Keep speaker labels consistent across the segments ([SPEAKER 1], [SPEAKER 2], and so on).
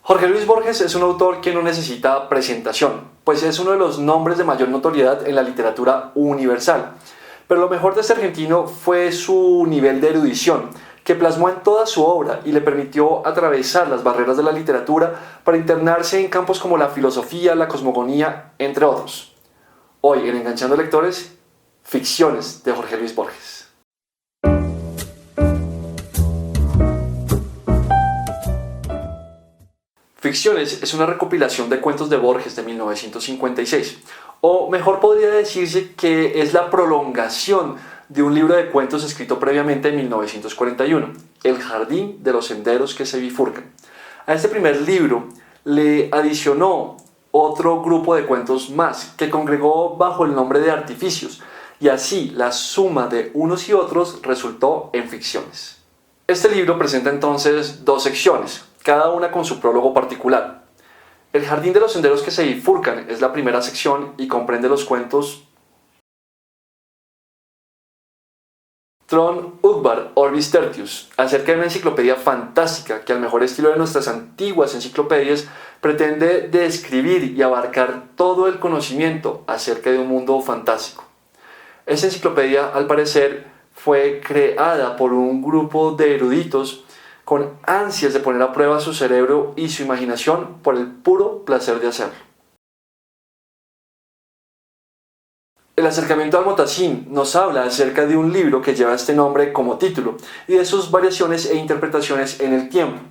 [SPEAKER 1] Jorge Luis Borges es un autor que no necesita presentación, pues es uno de los nombres de mayor notoriedad en la literatura universal. Pero lo mejor de este argentino fue su nivel de erudición, que plasmó en toda su obra y le permitió atravesar las barreras de la literatura para internarse en campos como la filosofía, la cosmogonía, entre otros. Hoy en Enganchando Lectores, Ficciones de Jorge Luis Borges. Ficciones es una recopilación de cuentos de Borges de 1956, o mejor podría decirse que es la prolongación de un libro de cuentos escrito previamente en 1941, El jardín de los senderos que se bifurcan. A este primer libro le adicionó otro grupo de cuentos más, que congregó bajo el nombre de Artificios, y así la suma de unos y otros resultó en Ficciones. Este libro presenta entonces dos secciones, cada una con su prólogo particular. El jardín de los senderos que se bifurcan es la primera sección y comprende los cuentos Tron Ugbar Orbis Tertius, acerca de una enciclopedia fantástica que al mejor estilo de nuestras antiguas enciclopedias pretende describir y abarcar todo el conocimiento acerca de un mundo fantástico. Esta enciclopedia, al parecer, fue creada por un grupo de eruditos con ansias de poner a prueba su cerebro y su imaginación por el puro placer de hacerlo. El acercamiento al Motacín nos habla acerca de un libro que lleva este nombre como título y de sus variaciones e interpretaciones en el tiempo.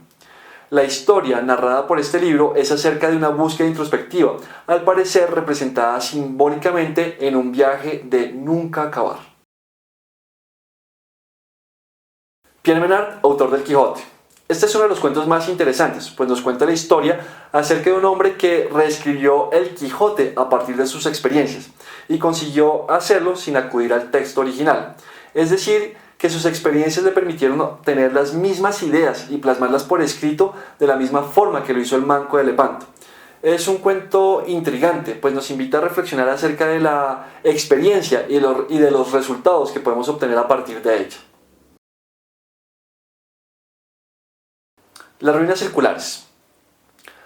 [SPEAKER 1] La historia narrada por este libro es acerca de una búsqueda introspectiva, al parecer representada simbólicamente en un viaje de nunca acabar. Pierre Menard, autor del Quijote. Este es uno de los cuentos más interesantes, pues nos cuenta la historia acerca de un hombre que reescribió el Quijote a partir de sus experiencias y consiguió hacerlo sin acudir al texto original. Es decir, que sus experiencias le permitieron tener las mismas ideas y plasmarlas por escrito de la misma forma que lo hizo el Manco de Lepanto. Es un cuento intrigante, pues nos invita a reflexionar acerca de la experiencia y de los resultados que podemos obtener a partir de ella. Las ruinas circulares.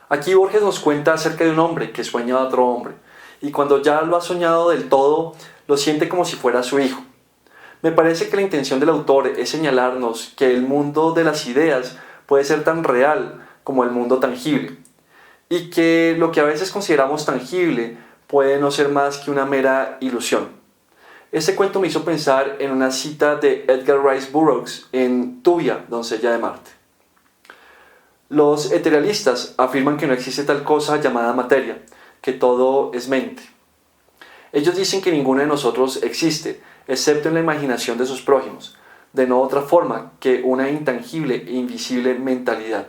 [SPEAKER 1] Aquí Borges nos cuenta acerca de un hombre que sueña a otro hombre, y cuando ya lo ha soñado del todo, lo siente como si fuera su hijo. Me parece que la intención del autor es señalarnos que el mundo de las ideas puede ser tan real como el mundo tangible, y que lo que a veces consideramos tangible puede no ser más que una mera ilusión. Este cuento me hizo pensar en una cita de Edgar Rice Burroughs en Tubia, doncella de Marte. Los eterealistas afirman que no existe tal cosa llamada materia, que todo es mente. Ellos dicen que ninguno de nosotros existe, excepto en la imaginación de sus prójimos, de no otra forma que una intangible e invisible mentalidad.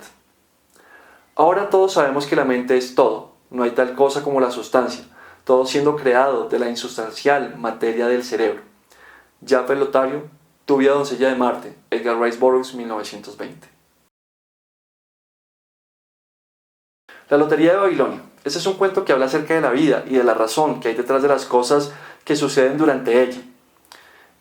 [SPEAKER 1] Ahora todos sabemos que la mente es todo, no hay tal cosa como la sustancia, todo siendo creado de la insustancial materia del cerebro. Jafet Lotario, Tubia, doncella de Marte, Edgar Rice Burroughs, 1920. La Lotería de Babilonia. Este es un cuento que habla acerca de la vida y de la razón que hay detrás de las cosas que suceden durante ella.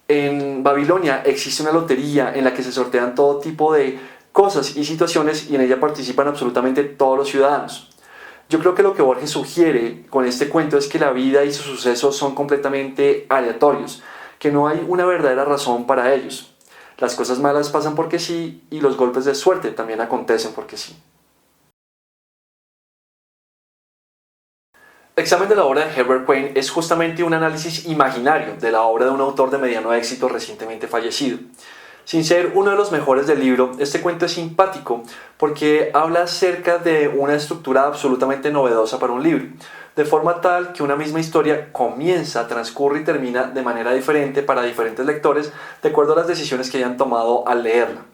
[SPEAKER 1] En Babilonia existe una lotería en la que se sortean todo tipo de cosas y situaciones y en ella participan absolutamente todos los ciudadanos. Yo creo que lo que Borges sugiere con este cuento es que la vida y sus sucesos son completamente aleatorios, que no hay una verdadera razón para ellos. Las cosas malas pasan porque sí y los golpes de suerte también acontecen porque sí. Examen de la obra de Herbert Quain es justamente un análisis imaginario de la obra de un autor de mediano éxito recientemente fallecido. Sin ser uno de los mejores del libro, este cuento es simpático porque habla acerca de una estructura absolutamente novedosa para un libro, de forma tal que una misma historia comienza, transcurre y termina de manera diferente para diferentes lectores de acuerdo a las decisiones que hayan tomado al leerla.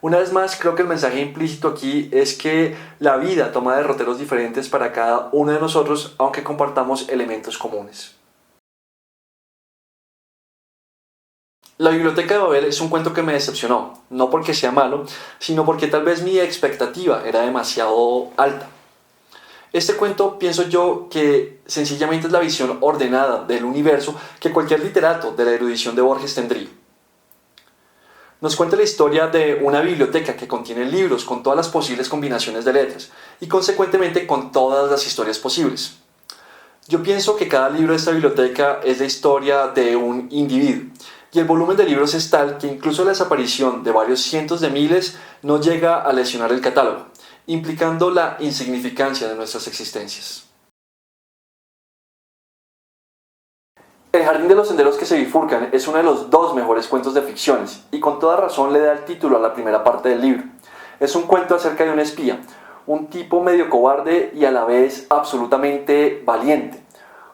[SPEAKER 1] Una vez más, creo que el mensaje implícito aquí es que la vida toma derroteros diferentes para cada uno de nosotros, aunque compartamos elementos comunes. La Biblioteca de Babel es un cuento que me decepcionó, no porque sea malo, sino porque tal vez mi expectativa era demasiado alta. Este cuento pienso yo que sencillamente es la visión ordenada del universo que cualquier literato de la erudición de Borges tendría. Nos cuenta la historia de una biblioteca que contiene libros con todas las posibles combinaciones de letras y consecuentemente con todas las historias posibles. Yo pienso que cada libro de esta biblioteca es la historia de un individuo y el volumen de libros es tal que incluso la desaparición de varios cientos de miles no llega a lesionar el catálogo, implicando la insignificancia de nuestras existencias. El jardín de los senderos que se bifurcan es uno de los dos mejores cuentos de ficciones y con toda razón le da el título a la primera parte del libro. Es un cuento acerca de un espía, un tipo medio cobarde y a la vez absolutamente valiente,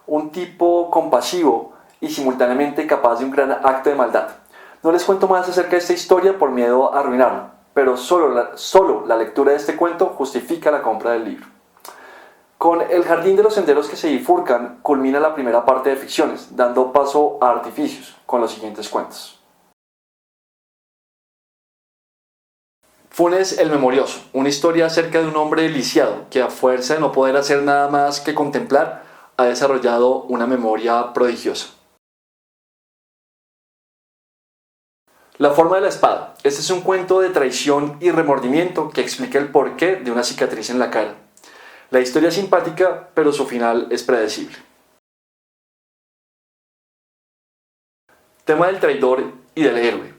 [SPEAKER 1] un tipo compasivo y simultáneamente capaz de un gran acto de maldad. No les cuento más acerca de esta historia por miedo a arruinarla, pero solo la lectura de este cuento justifica la compra del libro. Con El jardín de los senderos que se bifurcan culmina la primera parte de ficciones, dando paso a artificios con los siguientes cuentos. Funes el Memorioso, una historia acerca de un hombre lisiado que a fuerza de no poder hacer nada más que contemplar, ha desarrollado una memoria prodigiosa. La forma de la espada. Este es un cuento de traición y remordimiento que explica el porqué de una cicatriz en la cara. La historia es simpática, pero su final es predecible. Tema del traidor y del héroe.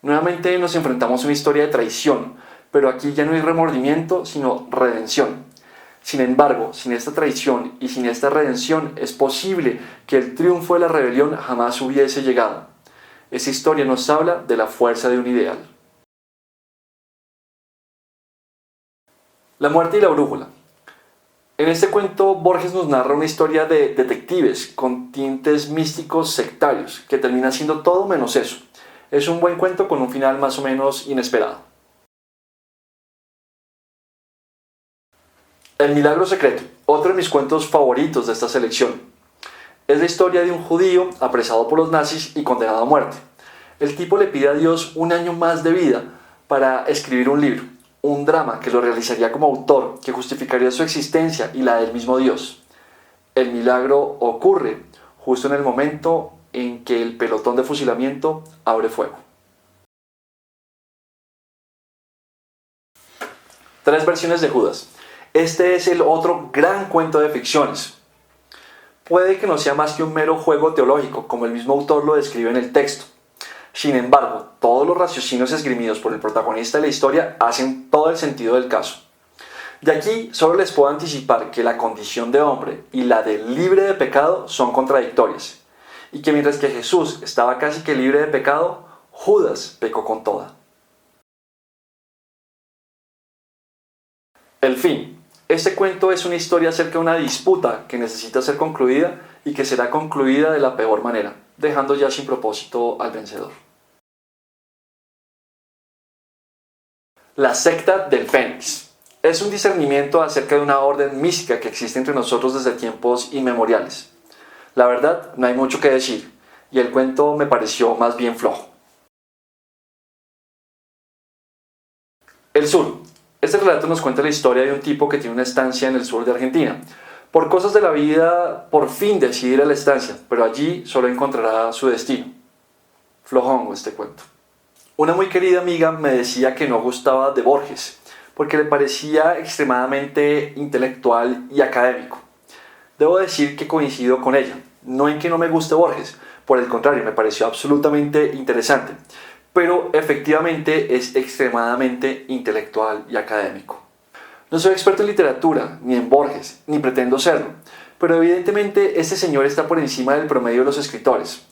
[SPEAKER 1] Nuevamente nos enfrentamos a una historia de traición, pero aquí ya no hay remordimiento, sino redención. Sin embargo, sin esta traición y sin esta redención es posible que el triunfo de la rebelión jamás hubiese llegado. Esta historia nos habla de la fuerza de un ideal. La muerte y la brújula. En este cuento, Borges nos narra una historia de detectives con tintes místicos sectarios, que termina siendo todo menos eso. Es un buen cuento con un final más o menos inesperado. El milagro secreto, otro de mis cuentos favoritos de esta selección. Es la historia de un judío apresado por los nazis y condenado a muerte. El tipo le pide a Dios un año más de vida para escribir un libro. Un drama que lo realizaría como autor, que justificaría su existencia y la del mismo Dios. El milagro ocurre justo en el momento en que el pelotón de fusilamiento abre fuego. Tres versiones de Judas. Este es el otro gran cuento de ficciones. Puede que no sea más que un mero juego teológico, como el mismo autor lo describe en el texto. Sin embargo, todos los raciocinios esgrimidos por el protagonista de la historia hacen todo el sentido del caso. De aquí solo les puedo anticipar que la condición de hombre y la de libre de pecado son contradictorias, y que mientras que Jesús estaba casi que libre de pecado, Judas pecó con toda. El fin. Este cuento es una historia acerca de una disputa que necesita ser concluida y que será concluida de la peor manera, dejando ya sin propósito al vencedor. La secta del Fénix. Es un discernimiento acerca de una orden mística que existe entre nosotros desde tiempos inmemoriales. La verdad, no hay mucho que decir, y el cuento me pareció más bien flojo. El sur. Este relato nos cuenta la historia de un tipo que tiene una estancia en el sur de Argentina. Por cosas de la vida, por fin decide ir a la estancia, pero allí solo encontrará su destino. Flojongo este cuento. Una muy querida amiga me decía que no gustaba de Borges, porque le parecía extremadamente intelectual y académico. Debo decir que coincido con ella, no en que no me guste Borges, por el contrario, me pareció absolutamente interesante, pero efectivamente es extremadamente intelectual y académico. No soy experto en literatura, ni en Borges, ni pretendo serlo, pero evidentemente este señor está por encima del promedio de los escritores.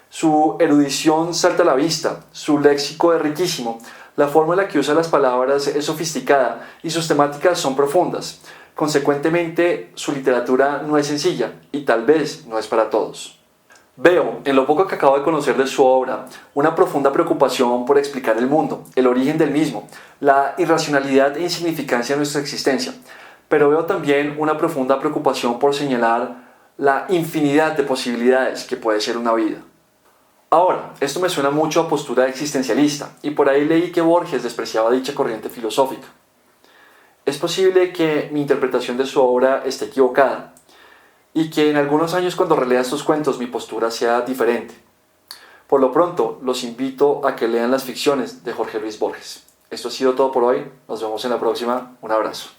[SPEAKER 1] Su erudición salta a la vista, su léxico es riquísimo, la forma en la que usa las palabras es sofisticada y sus temáticas son profundas. Consecuentemente, su literatura no es sencilla y tal vez no es para todos. Veo, en lo poco que acabo de conocer de su obra, una profunda preocupación por explicar el mundo, el origen del mismo, la irracionalidad e insignificancia de nuestra existencia, pero veo también una profunda preocupación por señalar la infinidad de posibilidades que puede ser una vida. Ahora, esto me suena mucho a postura existencialista, y por ahí leí que Borges despreciaba dicha corriente filosófica. Es posible que mi interpretación de su obra esté equivocada, y que en algunos años cuando relea estos cuentos mi postura sea diferente. Por lo pronto, los invito a que lean las ficciones de Jorge Luis Borges. Esto ha sido todo por hoy. Nos vemos en la próxima. Un abrazo.